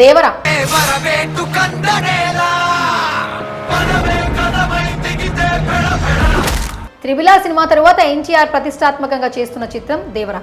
Devara. Triple R cinema తరువాత ఎన్టీఆర్ ప్రతిష్టాత్మకంగా చేస్తున్న చిత్రం దేవరా.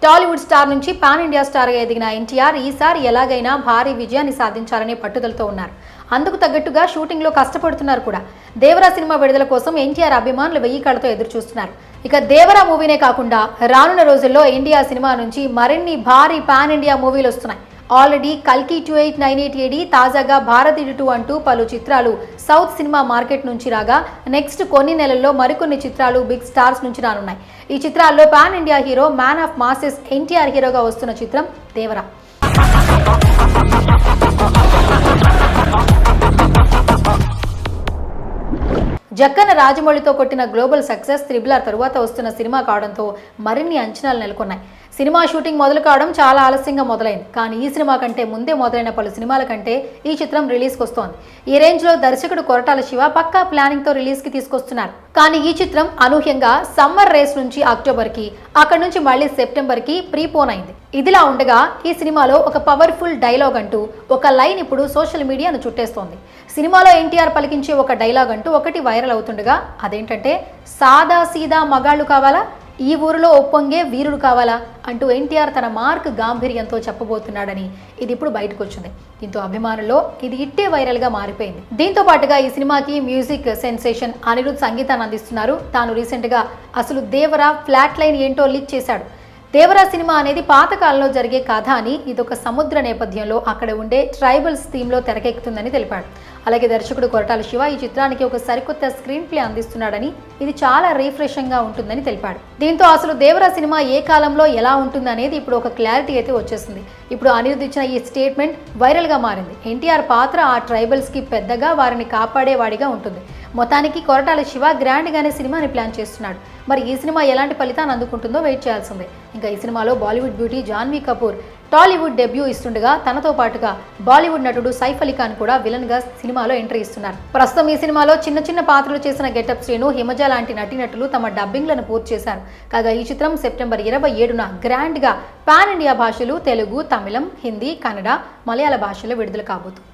టాలీవుడ్ స్టార్ నుంచి పాన్ ఇండియా స్టార్గా ఎదిగిన ఎన్టీఆర్ ఈసారి ఎలాగైనా భారీ విజయాన్ని సాధించాలనే పట్టుదలతో ఉన్నారు. అందుకు తగ్గట్టుగా షూటింగ్లో కష్టపడుతున్నారు కూడా. దేవరా సినిమా విడుదల కోసం ఎన్టీఆర్ అభిమానులు 1000 కళ్ళతో ఎదురు చూస్తున్నారు. ఇక దేవరా మూవీనే కాకుండా రానున్న రోజుల్లో ఇండియా సినిమా నుంచి మరిన్ని భారీ పాన్ ఇండియా మూవీలు వస్తున్నాయి. ఆల్రెడీ కల్కి 2898 తాజాగా భారతీయుడు 2 అంటూ పలు చిత్రాలు సౌత్ సినిమా మార్కెట్ నుంచి రాగా, నెక్స్ట్ కొన్ని నెలల్లో మరికొన్ని చిత్రాలు బిగ్ స్టార్స్ నుంచి రానున్నాయి. ఈ చిత్రాల్లో pan India hero man of masses NTR హీరోగా వస్తున్న చిత్రం దేవరా. జక్కన రాజమౌళితో కొట్టిన గ్లోబల్ సక్సెస్ త్రిబుల్ ఆర్ తరువాత వస్తున్న సినిమా కావడంతో మరిన్ని అంచనాలు నెలకొన్నాయి. సినిమా షూటింగ్ మొదలు కావడం చాలా ఆలస్యంగా మొదలైంది. కానీ ఈ సినిమా కంటే ముందే మొదలైన పలు సినిమాల కంటే ఈ చిత్రం రిలీజ్కి వస్తోంది. ఈ రేంజ్లో దర్శకుడు కొరటాల శివ పక్కా ప్లానింగ్తో రిలీజ్కి తీసుకొస్తున్నారు. కానీ ఈ చిత్రం అనూహ్యంగా సమ్మర్ రేస్ నుంచి అక్టోబర్కి, అక్కడి నుంచి మళ్ళీ సెప్టెంబర్కి ప్రీపోన్ అయింది. ఇదిలా ఉండగా ఈ సినిమాలో ఒక పవర్ఫుల్ డైలాగ్ అంటూ ఒక లైన్ ఇప్పుడు సోషల్ మీడియాను చుట్టేస్తోంది. సినిమాలో ఎన్టీఆర్ పలికించే ఒక డైలాగ్ అంటూ ఒకటి వైరల్ అవుతుండగా, అదేంటంటే సాదా సీదా మగాళ్ళు కావాలా, ఈ ఊరిలో ఒప్పొంగే వీరుడు కావాలా అంటూ ఎన్టీఆర్ తన మార్క్ గాంభీర్యంతో చెప్పబోతున్నాడని ఇది ఇప్పుడు బయటకు వచ్చింది. దీంతో అభిమానుల్లో ఇది ఇట్టే వైరల్గా మారిపోయింది. దీంతో పాటుగా ఈ సినిమాకి మ్యూజిక్ సెన్సేషన్ అనిరుద్ సంగీతాన్ని అందిస్తున్నారు. తాను రీసెంట్గా అసలు దేవరా ఫ్లాట్ లైన్ ఏంటో లీక్ చేశాడు. దేవరా సినిమా అనేది పాతకాలంలో జరిగే కథ అని, ఇదొక సముద్ర నేపథ్యంలో అక్కడ ఉండే ట్రైబల్స్ థీమ్లో తెరకెక్కుతుందని తెలిపాడు. అలాగే దర్శకుడు కొరటాల శివ ఈ చిత్రానికి ఒక సరికొత్త స్క్రీన్ ప్లే అందిస్తున్నాడని, ఇది చాలా రీఫ్రెషింగ్గా ఉంటుందని తెలిపాడు. దీంతో అసలు దేవరా సినిమా ఏ కాలంలో ఎలా ఉంటుందనేది ఇప్పుడు ఒక క్లారిటీ అయితే వచ్చేసింది. ఇప్పుడు అనిరుద్ ఇచ్చిన ఈ స్టేట్మెంట్ వైరల్గా మారింది. ఎన్టీఆర్ పాత్ర ఆ ట్రైబల్స్కి పెద్దగా వారిని కాపాడేవాడిగా ఉంటుంది. మొత్తానికి కొరటాల శివ గ్రాండ్గానే సినిమాని ప్లాన్ చేస్తున్నాడు. మరి ఈ సినిమా ఎలాంటి ఫలితాన్ని అందుకుంటుందో వెయిట్ చేయాల్సిందే. ఇంకా ఈ సినిమాలో బాలీవుడ్ బ్యూటీ జాన్వీ కపూర్ టాలీవుడ్ డెబ్యూ ఇస్తుండగా, తనతో పాటుగా బాలీవుడ్ నటుడు సైఫ్ అలీ ఖాన్ కూడా విలన్గా సినిమాలో ఎంట్రీ ఇస్తున్నారు. ప్రస్తుతం ఈ సినిమాలో చిన్న చిన్న పాత్రలు చేసిన గెటప్ శ్రీను, హిమజ లాంటి నటీనటులు తమ డబ్బింగ్లను పూర్తి చేశారు. కాగా ఈ చిత్రం సెప్టెంబర్ 27న గ్రాండ్గా పాన్ ఇండియా భాషలు తెలుగు, తమిళం, హిందీ, కన్నడ, మలయాళ భాషలో విడుదల కాబోతుంది.